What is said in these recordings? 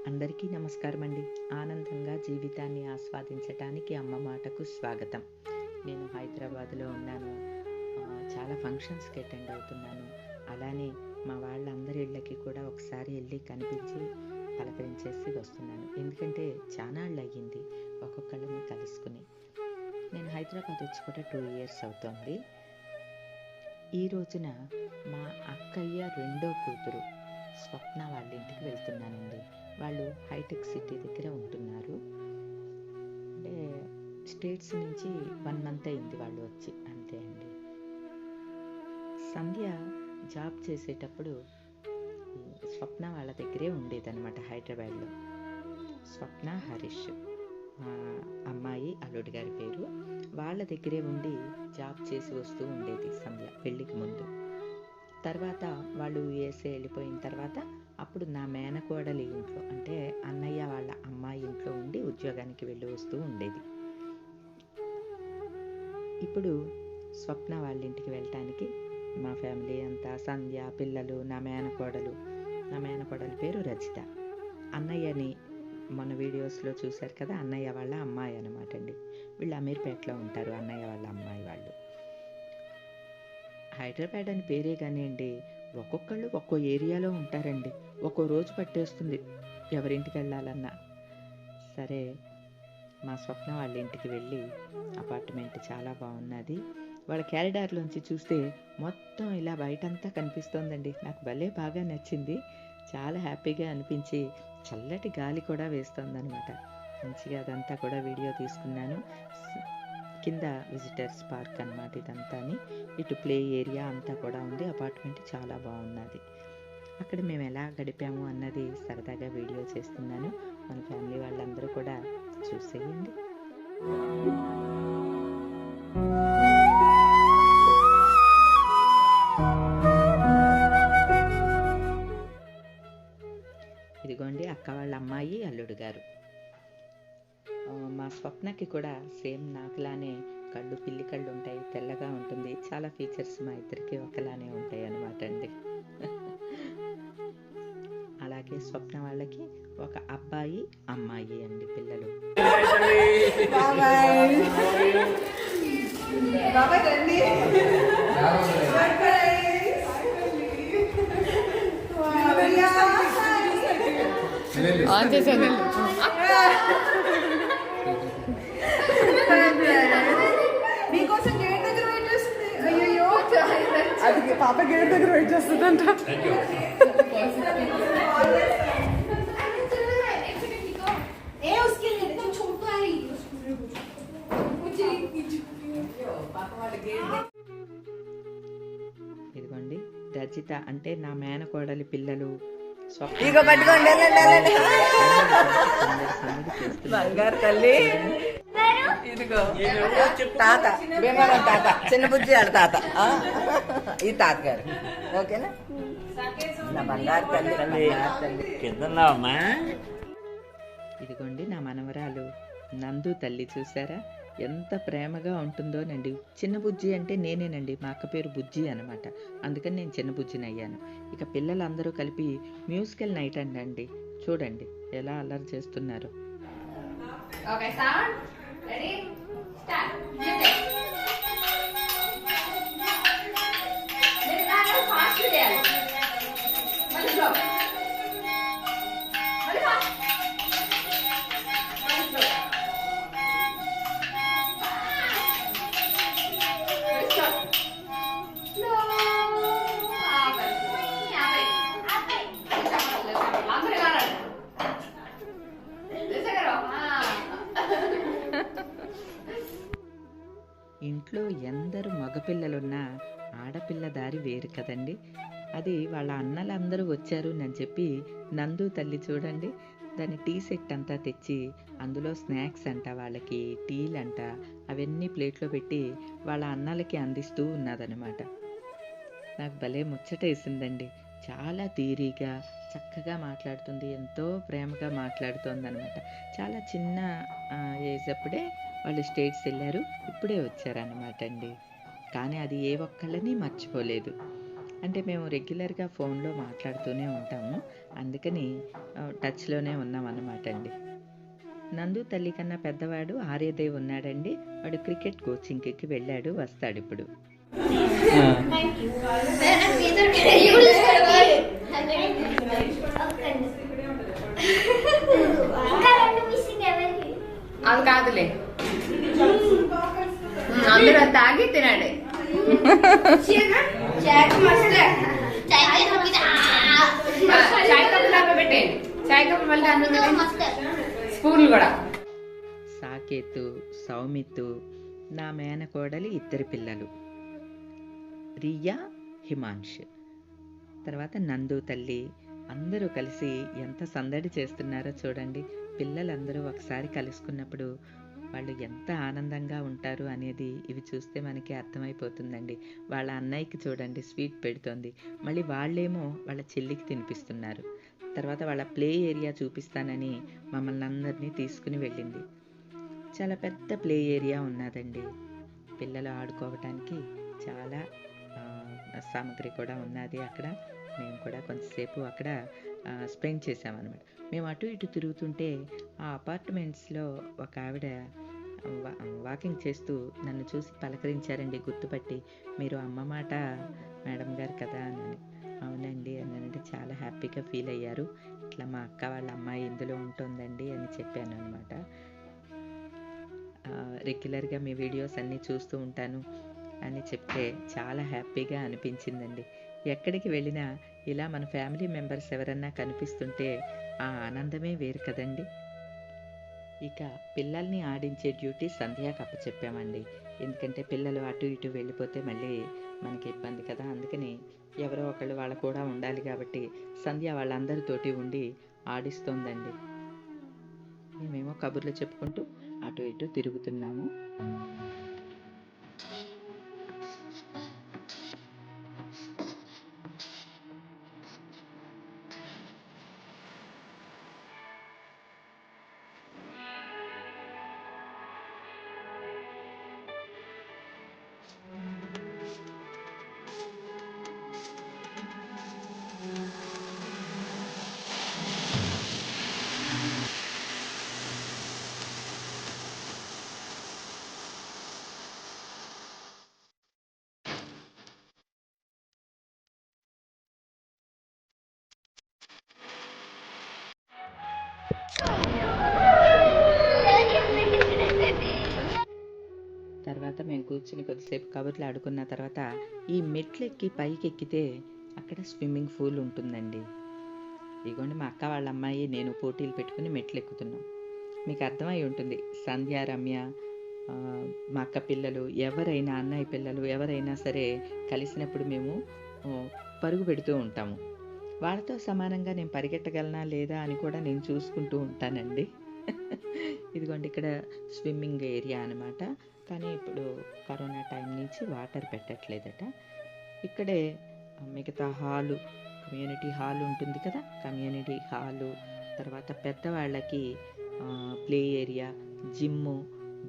అందరికీ నమస్కారం అండి. ఆనందంగా జీవితాన్ని ఆస్వాదించటానికి అమ్మ మాటకు స్వాగతం. నేను హైదరాబాద్లో ఉన్నాను. చాలా ఫంక్షన్స్కి అటెండ్ అవుతున్నాను. అలానే మా వాళ్ళందరి ఇళ్ళకి కూడా ఒకసారి వెళ్ళి కనిపించి పలకరించేసి వస్తున్నాను. ఎందుకంటే చానాళ్ళు అయ్యింది ఒక్కొక్కళ్ళని కలుసుకుని. నేను హైదరాబాద్ వచ్చి కూడా 2 years అవుతోంది. ఈ రోజున మా అక్కయ్య రెండో కూతురు స్వప్న వాళ్ళ ఇంటికి వెళ్తున్నానండి. వాళ్ళు హైటెక్ సిటీ దగ్గర ఉంటున్నారు. అంటే స్టేట్స్ నుంచి 1 month అయింది వాళ్ళు వచ్చి, అంతే అండి. సంధ్య జాబ్ చేసేటప్పుడు స్వప్న వాళ్ళ దగ్గరే ఉండేదన్నమాట హైదరాబాద్లో. స్వప్న, హరీష్ మా అమ్మాయి అల్లుడి గారి పేరు. వాళ్ళ దగ్గరే ఉండి జాబ్ చేసి వస్తూ ఉండేది సంధ్య పెళ్ళికి ముందు. తర్వాత వాళ్ళు యూఎస్ఏ వెళ్ళిపోయిన తర్వాత అప్పుడు నా మేనకోడలి ఇంట్లో, అంటే అన్నయ్య వాళ్ళ అమ్మాయి ఇంట్లో ఉండి ఉద్యోగానికి వెళ్ళి వస్తూ ఉండేది. ఇప్పుడు స్వప్న వాళ్ళ ఇంటికి వెళ్ళటానికి మా ఫ్యామిలీ అంతా, సంధ్య, పిల్లలు, నా మేనకోడలి పేరు రజిత. అన్నయ్యని మన వీడియోస్లో చూశారు కదా, అన్నయ్య వాళ్ళ అమ్మాయి అనమాట అండి. వీళ్ళు అమీర్పేటలో ఉంటారు, అన్నయ్య వాళ్ళ అమ్మాయి వాళ్ళు. హైదరాబాద్ అని పేరే కానివ్వండి, ఒక్కొక్కళ్ళు ఒక్కో ఏరియాలో ఉంటారండి. ఒక్కో రోజు పట్టేస్తుంది ఎవరింటికి వెళ్ళాలన్నా. సరే, మా స్వప్న వాళ్ళ ఇంటికి వెళ్ళి, అపార్ట్మెంట్ చాలా బాగున్నది. వాళ్ళ క్యారిడార్లోంచి చూస్తే మొత్తం ఇలా బయటంతా కనిపిస్తోందండి. నాకు భలే బాగా నచ్చింది. చాలా హ్యాపీగా అనిపించి చల్లటి గాలి కూడా వేస్తోందనమాట. మంచిగా అదంతా కూడా వీడియో తీసుకున్నాను. కింద విజిటర్స్ పార్క్ అన్నమాట ఇదంతాని. ఇటు ప్లే ఏరియా అంతా కూడా ఉంది. అపార్ట్మెంట్ చాలా బాగున్నది. అక్కడ మేము ఎలా గడిపాము అన్నది సరదాగా వీడియో చేస్తున్నాను. మన ఫ్యామిలీ వాళ్ళందరూ కూడా చూసేయండి. ఇదిగోండి అక్క వాళ్ళ అమ్మాయి, అల్లుడు గారు. మా స్వప్నకి కూడా సేమ్ నాకులానే కళ్ళు, పిల్లి కళ్ళు ఉంటాయి, తెల్లగా ఉంటుంది. చాలా ఫీచర్స్ మా ఇద్దరికి ఒకలానే ఉంటాయి అన్నమాట అండి. అలాగే స్వప్న వాళ్ళకి ఒక అబ్బాయి, అమ్మాయి అండి పిల్లలు. మీకోసం గేట్ దగ్గర వెయిట్ చేస్తుంది. అయ్యో, అది పాప గేట్ దగ్గర వెయిట్ చేస్తుందంట. ఇదిగోండి రజిత అంటే నా మేనకోడలి పిల్లలు. ఇగో పట్టుకోండి, బంగారు తల్లి. ఇదిగో తాత, భీమవరం తాత, చిన్న బుజ్జి ఆడ తాత, ఈ తాత గారు. ఓకేనా, నా బంగారు తల్లి. ఇదిగోండి నా మనవరాలు నందు తల్లి. చూసారా ఎంత ప్రేమగా ఉంటుందోనండి. చిన్న బుజ్జి అంటే నేనేనండి, మా అక్క పేరు బుజ్జి అనమాట. అందుకని నేను చిన్న బుజ్జిని అయ్యాను. ఇక పిల్లలందరూ కలిపి మ్యూజికల్ నైట్ అండి. చూడండి ఎలా అల్లరి చేస్తున్నారు. ఇంట్లో ఎందరు మగపిల్లలున్నా ఆడపిల్ల దారి వేరు కదండి. అది వాళ్ళ అన్నలందరూ వచ్చారు అని చెప్పి నందు తల్లి చూడండి, దాని టీ సెట్ అంతా తెచ్చి అందులో స్నాక్స్ అంట, వాళ్ళకి టీలంట, అవన్నీ ప్లేట్లో పెట్టి వాళ్ళ అన్నలకి అందిస్తూ ఉన్నదనమాట. నాకు భలే ముచ్చట వేసిందండి. చాలా తీరిగా చక్కగా మాట్లాడుతుంది, ఎంతో ప్రేమగా మాట్లాడుతోంది అనమాట. చాలా చిన్న ఏజ్ అప్పుడే వాళ్ళు స్టేట్స్ వెళ్ళారు, ఇప్పుడే వచ్చారనమాట అండి. కానీ అది ఏ ఒక్కళ్ళని మర్చిపోలేదు. అంటే మేము రెగ్యులర్గా ఫోన్లో మాట్లాడుతూనే ఉంటాము, అందుకని టచ్లోనే ఉన్నామన్నమాట అండి. నందు తల్లి కన్నా పెద్దవాడు ఆర్యదేవ్ ఉన్నాడండి. వాడు క్రికెట్ కోచింగ్కి వెళ్ళాడు, వస్తాడు ఇప్పుడు. అది కాదులే, అందరూ తాగి తినండి. చాయ్ కప్పులు పెట్టేయండి, చాయ్ కప్పులు మళ్ళీ అన్నం పెట్టండి, స్పూన్లు కూడా. సాకేతు, సౌమితు, నా మేనకోడలి 2 పిల్లలు, రియా, హిమాంష్, తర్వాత నందు తల్లి, అందరూ కలిసి ఎంత సందడి చేస్తున్నారో చూడండి. పిల్లలందరూ ఒకసారి కలుసుకున్నప్పుడు వాళ్ళు ఎంత ఆనందంగా ఉంటారు అనేది ఇవి చూస్తే మనకి అర్థమైపోతుందండి. వాళ్ళ అన్నయ్యకి చూడండి స్వీట్ పెడుతోంది, మళ్ళీ వాళ్ళేమో వాళ్ళ చెల్లికి తినిపిస్తున్నారు. తర్వాత వాళ్ళ ప్లే ఏరియా చూపిస్తానని మమ్మల్ని అందరినీ తీసుకుని వెళ్ళింది. చాలా పెద్ద ప్లే ఏరియా ఉన్నదండి, పిల్లలు ఆడుకోవటానికి చాలా సామాగ్రి కూడా ఉన్నది అక్కడ. మేము కూడా కొంతసేపు అక్కడ స్పెండ్ చేసామన్నమాట. మేము అటు ఇటు తిరుగుతుంటే ఆ అపార్ట్మెంట్స్లో ఒక ఆవిడ వాకింగ్ చేస్తూ నన్ను చూసి పలకరించారండి, గుర్తుపట్టి. మీరు అమ్మ మాట మేడం గారు కదా అని. అవునండి అని అంటే చాలా హ్యాపీగా ఫీల్ అయ్యారు. ఇట్లా మా అక్క వాళ్ళ అమ్మాయి ఇందులో ఉంటుందండి అని చెప్పాను అనమాట. రెగ్యులర్గా మీ వీడియోస్ అన్నీ చూస్తూ ఉంటాను అని చెప్తే చాలా హ్యాపీగా అనిపించిందండి. ఎక్కడికి వెళ్ళినా ఇలా మన ఫ్యామిలీ మెంబర్స్ ఎవరన్నా కనిపిస్తుంటే ఆ ఆనందమే వేరు కదండి. ఇక పిల్లల్ని ఆడించే డ్యూటీ సంధ్యాకి అప్పచెప్పామండి. ఎందుకంటే పిల్లలు అటు ఇటు వెళ్ళిపోతే మళ్ళీ మనకి ఇబ్బంది కదా, అందుకని ఎవరో ఒకళ్ళు వాళ్ళ కూడా ఉండాలి కాబట్టి సంధ్య వాళ్ళందరితోటి ఉండి ఆడిస్తోందండి. మేమేమో కబుర్లు చెప్పుకుంటూ అటు ఇటు తిరుగుతున్నాము. తర్వాత మేము కూర్చుని కొద్దిసేపు కబుర్లు ఆడుకున్న తర్వాత ఈ మెట్లెక్కి పైకి ఎక్కితే అక్కడ స్విమ్మింగ్ పూల్ ఉంటుందండి. ఇదిగోండి మా అక్క వాళ్ళ అమ్మాయి నేను పోటీలు పెట్టుకుని మెట్లు ఎక్కుతున్నాం. మీకు అర్థమై ఉంటుంది, సంధ్య, రమ్య, మా అక్క పిల్లలు ఎవరైనా, అన్నయ్య పిల్లలు ఎవరైనా సరే కలిసినప్పుడు మేము పరుగు పెడుతూ ఉంటాము. వాళ్ళతో సమానంగా నేను పరిగెట్టగలనా లేదా అని కూడా నేను చూసుకుంటూ ఉంటానండి. ఇదిగోండి ఇక్కడ స్విమ్మింగ్ ఏరియా అనమాట. కానీ ఇప్పుడు కరోనా టైం నుంచి వాటర్ పెట్టట్లేదట. ఇక్కడే మిగతా హాలు, కమ్యూనిటీ హాల్ ఉంటుంది కదా, కమ్యూనిటీ హాలు, తర్వాత పెద్దవాళ్ళకి play area, gym,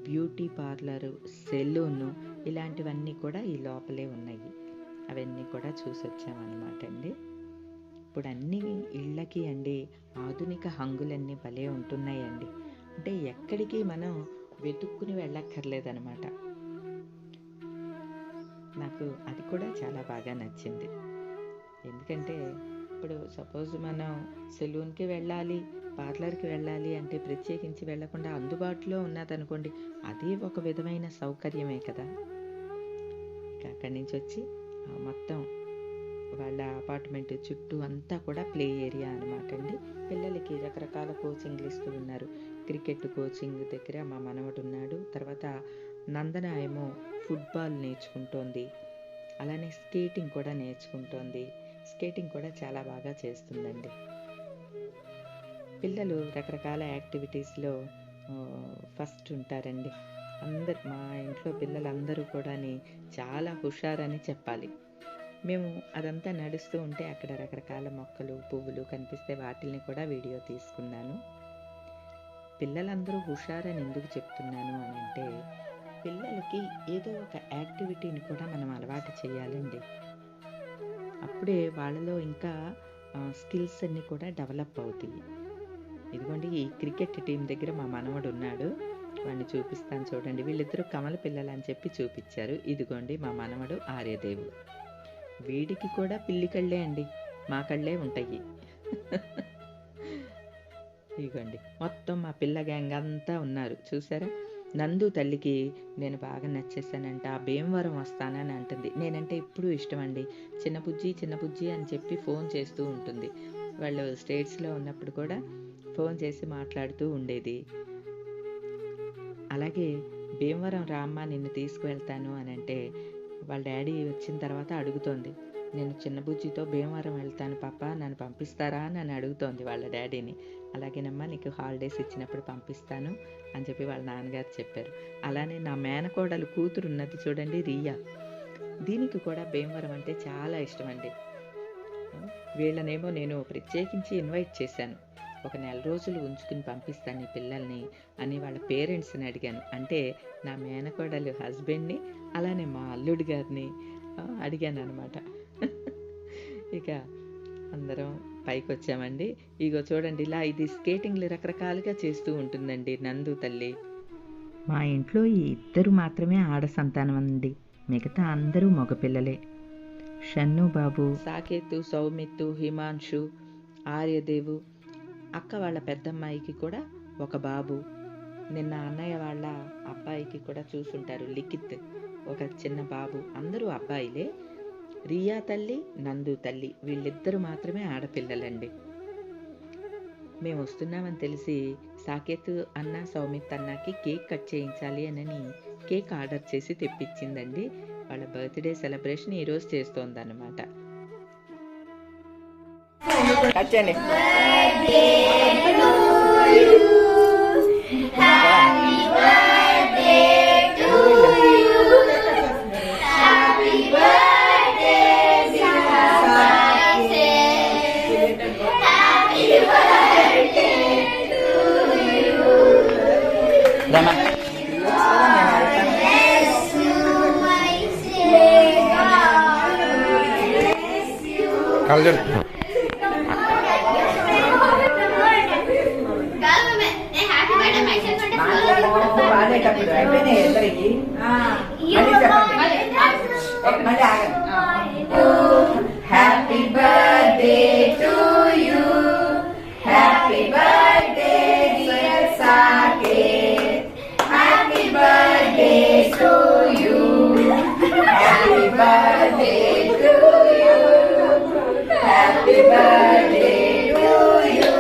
beauty parlour, salon, ఇలాంటివన్నీ కూడా ఈ లోపలే ఉన్నాయి. అవన్నీ కూడా చూసి వచ్చామన్నమాట అండి. ఇప్పుడు అన్ని ఇళ్ళకి అండి ఆధునిక హంగులన్నీ భలే ఉంటున్నాయండి. అంటే ఎక్కడికి మనం వెతుక్కుని వెళ్ళక్కర్లేదనమాట. నాకు అది కూడా చాలా బాగా నచ్చింది. ఎందుకంటే ఇప్పుడు సపోజ్ మనం సెలూన్కి వెళ్ళాలి, పార్లర్కి వెళ్ళాలి అంటే ప్రత్యేకించి వెళ్ళకుండా అందుబాటులో ఉన్నదనుకోండి, అది ఒక విధమైన సౌకర్యమే కదా. ఇక అక్కడి నుంచి వచ్చి మొత్తం వాళ్ళ అపార్ట్మెంట్ చుట్టూ అంతా కూడా ప్లే ఏరియా అనమాట అండి. పిల్లలకి రకరకాల కోచింగ్లు ఇస్తూ ఉన్నారు. క్రికెట్ కోచింగ్ దగ్గర మా మనవడు ఉన్నాడు. తర్వాత నందన ఏమో ఫుట్బాల్ నేర్చుకుంటోంది, అలానే స్కేటింగ్ కూడా నేర్చుకుంటోంది. స్కేటింగ్ కూడా చాలా బాగా చేస్తుందండి. పిల్లలు రకరకాల యాక్టివిటీస్లో ఫస్ట్ ఉంటారండి. మా ఇంట్లో పిల్లలందరూ కూడా చాలా హుషారని చెప్పాలి. మేము అదంతా నడుస్తూ ఉంటే అక్కడ రకరకాల మొక్కలు, పువ్వులు కనిపిస్తే వాటిల్ని కూడా వీడియో తీసుకున్నాను. పిల్లలందరూ హుషారని ఎందుకు చెప్తున్నాను అని అంటే, పిల్లలకి ఏదో ఒక యాక్టివిటీని కూడా మనం అలవాటు చేయాలండి. అప్పుడే వాళ్ళలో ఇంకా స్కిల్స్ అన్నీ కూడా డెవలప్ అవుతాయి. ఇదిగోండి ఈ క్రికెట్ టీం దగ్గర మా మనవడు ఉన్నాడు, వాడిని చూపిస్తాను చూడండి. వీళ్ళిద్దరూ కమల పిల్లలు అని చెప్పి చూపించారు. ఇదిగోండి మా మనవడు ఆర్యదేవు. వీడికి కూడా పిల్లి కళ్ళే అండి, మా కళ్ళే ఉంటాయి. ఇదిగోండి మొత్తం మా పిల్ల గ్యాంగ్ అంతా ఉన్నారు చూసారా. నందు తల్లికి నేను బాగా నచ్చేసానంట, ఆ భీమవరం వస్తానని అంటుంది. నేనంటే ఎప్పుడూ ఇష్టం అండి. చిన్న బుజ్జి అని చెప్పి ఫోన్ చేస్తూ ఉంటుంది. వాళ్ళు స్టేట్స్లో ఉన్నప్పుడు కూడా ఫోన్ చేసి మాట్లాడుతూ ఉండేది. అలాగే భీమవరం రామ్మ నిన్ను తీసుకువెళ్తాను అని అంటే వాళ్ళ డాడీ వచ్చిన తర్వాత అడుగుతోంది, నేను చిన్న బుజ్జితో భీమవరం వెళ్తాను పాప, నన్ను పంపిస్తారా అని అడుగుతోంది వాళ్ళ డాడీని. అలాగేనమ్మా నీకు హాలిడేస్ ఇచ్చినప్పుడు పంపిస్తాను అని చెప్పి వాళ్ళ నాన్నగారు చెప్పారు. అలానే నా మేనకోడలు కూతురు ఉన్నది చూడండి, రియా. దీనికి కూడా భీమవరం అంటే చాలా ఇష్టం అండి. వీళ్ళనేమో నేను ప్రత్యేకించి ఇన్వైట్ చేశాను, ఒక 1 నెల రోజులు ఉంచుకుని పంపిస్తాను ఈ పిల్లల్ని అని వాళ్ళ పేరెంట్స్ని అడిగాను. అంటే నా మేనకోడలు హస్బెండ్ని, అలానే మా అల్లుడి గారిని అడిగాను అనమాట. ఇక అందరం పైకి వచ్చామండి. ఇగో చూడండి, ఇలా ఇది స్కేటింగ్లు రకరకాలుగా చేస్తూ ఉంటుందండి నందు తల్లి. మా ఇంట్లో ఈ 2 మాత్రమే ఆడ సంతానం అండి, మిగతా అందరూ మగపిల్లలే. షన్ను బాబు, సాకేతు, సౌమిత్తు, హిమాంశు, ఆర్యదేవు, అక్క వాళ్ళ పెద్దమ్మాయికి కూడా ఒక బాబు. నిన్న అన్నయ్య వాళ్ళ అబ్బాయికి కూడా చూసుంటారు, లిఖిత్, ఒక చిన్న బాబు. అందరూ అబ్బాయిలే. రియా తల్లి, నందు తల్లి, వీళ్ళిద్దరూ మాత్రమే ఆడపిల్లలండి. మేము వస్తున్నామని తెలిసి సాకేత్ అన్న, సౌమిత్ అన్నకి కేక్ కట్ చేయించాలి అని కేక్ ఆర్డర్ చేసి తెప్పించిందండి. వాళ్ళ బర్త్డే సెలబ్రేషన్ ఈరోజు చేస్తోందన్నమాట. కట్టండి. కళ్ళజోడు పాడేటప్పుడు అయిపోయినాయి ఇద్దరికి. మళ్ళీ ఆగండి. Happy birthday to you, happy birthday dear Saketh, happy birthday to you, happy birthday to you, happy birthday to you,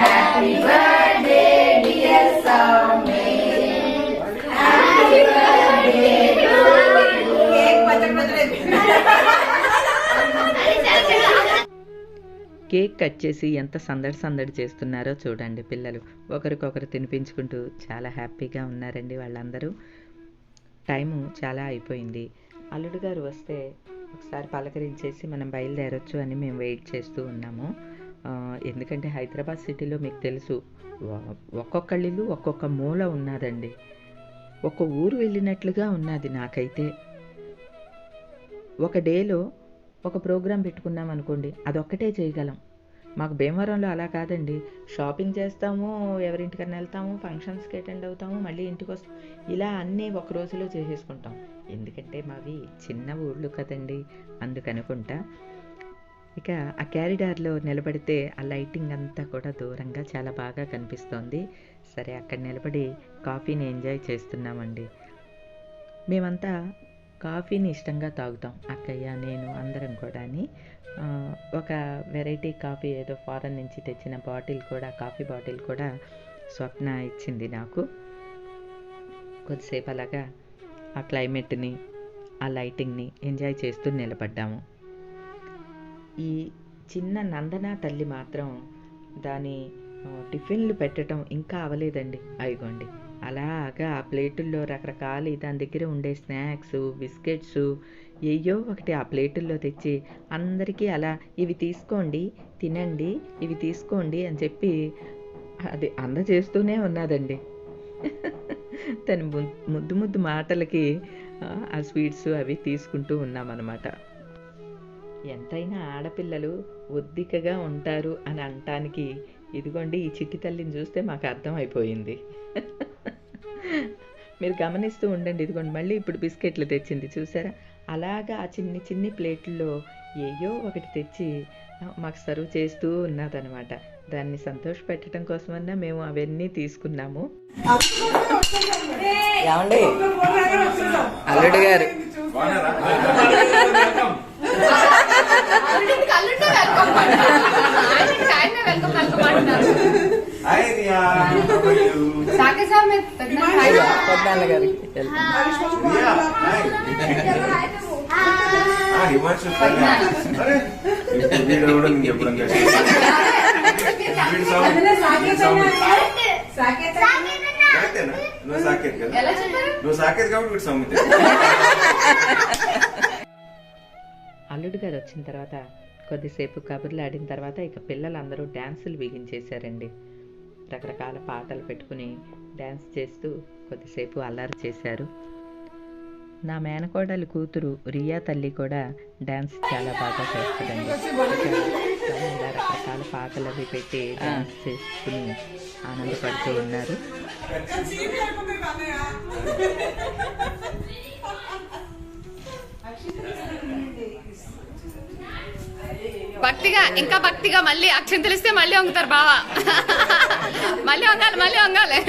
happy birthday dear Soumith, happy birthday to you. Cake cake cut చేసి ఎంత సందడి చేస్తున్నారో చూడండి పిల్లలు. ఒకరికొకరు తినిపించుకుంటూ చాలా హ్యాపీగా ఉన్నారండి వాళ్ళందరూ. టైము చాలా అయిపోయింది. అల్లుడు గారు వస్తే ఒకసారి పలకరించేసి మనం బయలుదేరొచ్చు అని మేము వెయిట్ చేస్తూ ఉన్నాము. ఎందుకంటే హైదరాబాద్ సిటీలో మీకు తెలుసు, ఒక్కొక్కళ్ళు ఒక్కొక్క మూల ఉన్నదండి. ఒక ఊరు వెళ్ళినట్లుగా ఉన్నది నాకైతే. ఒక డేలో ఒక ప్రోగ్రాం పెట్టుకున్నాం అనుకోండి, అదొక్కటే చేయగలం. మాకు భీమవరంలో అలా కాదండి. షాపింగ్ చేస్తాము, ఎవరింటికన్నా వెళ్తాము, ఫంక్షన్స్కి అటెండ్ అవుతాము, మళ్ళీ ఇంటికి వస్తాం. ఇలా అన్నీ ఒక రోజులో చేసేసుకుంటాం. ఎందుకంటే మావి చిన్న ఊళ్ళు కదండి, అందుకనుకుంటా. ఇక ఆ క్యారిడార్లో నిలబడితే ఆ లైటింగ్ అంతా కూడా దూరంగా చాలా బాగా కనిపిస్తోంది. సరే అక్కడ నిలబడి కాఫీని ఎంజాయ్ చేస్తున్నామండి. మేమంతా కాఫీని ఇష్టంగా తాగుతాం, అక్కయ్య, నేను, అందరం కూడా. ఒక వెరైటీ కాఫీ ఏదో ఫారెన్ నుంచి తెచ్చిన బాటిల్ కూడా, కాఫీ బాటిల్ కూడా స్వప్న ఇచ్చింది నాకు. కొద్దిసేపు అలాగా ఆ క్లైమేట్ని, ఆ లైటింగ్ని ఎంజాయ్ చేస్తూ నిలబడ్డాము. ఈ చిన్న నందన తల్లి మాత్రం దాని టిఫిన్లు పెట్టడం ఇంకా అవ్వలేదండి. అయిగోండి అలాగా ఆ ప్లేటుల్లో రకరకాల దాని దగ్గర ఉండే స్నాక్స్, బిస్కెట్స్ ఏయో ఒకటి ఆ ప్లేటుల్లో తెచ్చి అందరికీ అలా ఇవి తీసుకోండి, తినండి, ఇవి తీసుకోండి అని చెప్పి అది అందజేస్తూనే ఉన్నదండి. తన ముద్దు మాటలకి ఆ స్వీట్స్ అవి తీసుకుంటూ ఉన్నామన్నమాట. ఎంతైనా ఆడపిల్లలు ఒద్దికగా ఉంటారు అని అనటానికి ఇదిగోండి ఈ చిట్టి తల్లిని చూస్తే మాకు అర్థమైపోయింది. మీరు గమనిస్తూ ఉండండి. ఇదిగోండి మళ్ళీ ఇప్పుడు బిస్కెట్లు తెచ్చింది చూసారా. అలాగా ఆ చిన్ని చిన్ని ప్లేట్లలో ఏయో ఒకటి తెచ్చి మాకు సర్వ్ చేస్తూ ఉన్నదనమాట. దాన్ని సంతోషపెట్టడం కోసమన్నా మేము అవన్నీ తీసుకున్నాము. ఏమండి అల్లుడు గారు పెద్దనాన్న గారికి అల్లుడు గారు వచ్చిన తర్వాత కొద్దిసేపు కబుర్లు ఆడిన తర్వాత ఇక పిల్లలందరూ డ్యాన్సులు బిగించేశారండి. రకరకాల పాటలు పెట్టుకుని డ్యాన్స్ చేస్తూ కొద్దిసేపు అల్లరి చేశారు. నా మేనకోడలి కూతురు రియా తల్లి కూడా డ్యాన్స్ చాలా బాగా చేస్తుందండి. రకరకాల పాటలు అవి పెట్టి డ్యాన్స్ చేసుకుని ఆనందపడుతూ ఉన్నారు. భక్తిగా ఇంకా భక్తిగా మళ్ళీ అక్షంతలు ఇస్తే మళ్ళీ వంగుతారు బావా. మళ్ళీ వంగాలి మళ్ళీ వంగాలి.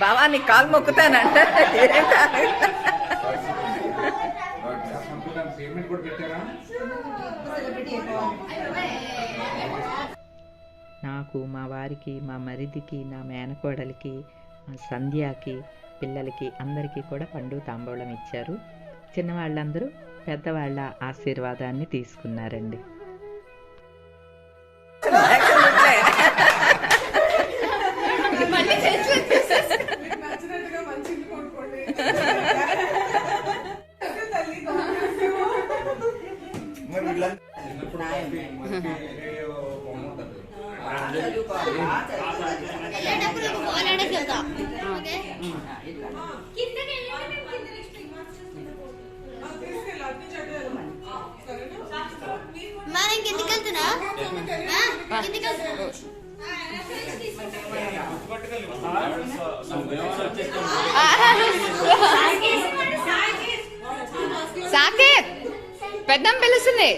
బావా నీ కాలు మొక్కుతానంట. నాకు, మా వారికి, మా మరిదికి, నా మేనకోడలికి, సంధ్యాకి, పిల్లలకి అందరికీ కూడా పండు తాంబూలం ఇచ్చారు. చిన్నవాళ్ళందరూ పెద్దవాళ్ళ ఆశీర్వాదాన్ని తీసుకున్నారండి. సాకేత్ పెద్దమ్మ పిలుస్తుంది.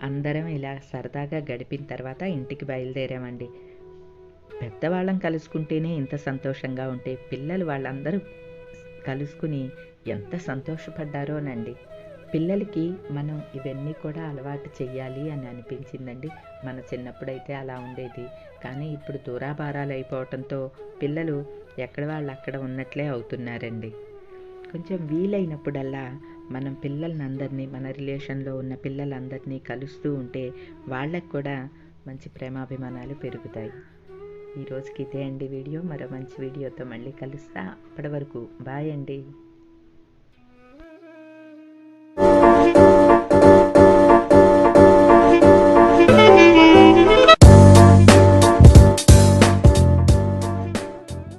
అందరం ఇలా సరదాగా గడిపిన తర్వాత ఇంటికి బయలుదేరామండి. పెద్దవాళ్ళం కలుసుకుంటేనే ఇంత సంతోషంగా ఉంటే పిల్లలు వాళ్ళందరూ కలుసుకుని ఎంత సంతోషపడ్డారోనండి. పిల్లలకి మనం ఇవన్నీ కూడా అలవాటు చెయ్యాలి అని అనిపించిందండి. మన చిన్నప్పుడైతే అలా ఉండేది, కానీ ఇప్పుడు దూరాభారాలు అయిపోవటంతో పిల్లలు ఎక్కడ వాళ్ళు అక్కడ ఉన్నట్లే అవుతున్నారండి. కొంచెం వీలైనప్పుడల్లా మనం పిల్లలందరినీ, మన రిలేషన్లో ఉన్న పిల్లలందరినీ కలుస్తూ ఉంటే వాళ్ళకు కూడా మంచి ప్రేమాభిమానాలు పెరుగుతాయి. ఈ రోజుకి ఇదే అండి వీడియో. మరో మంచి వీడియోతో మళ్ళీ కలుస్తా. అప్పటి వరకు బాయ్ అండి.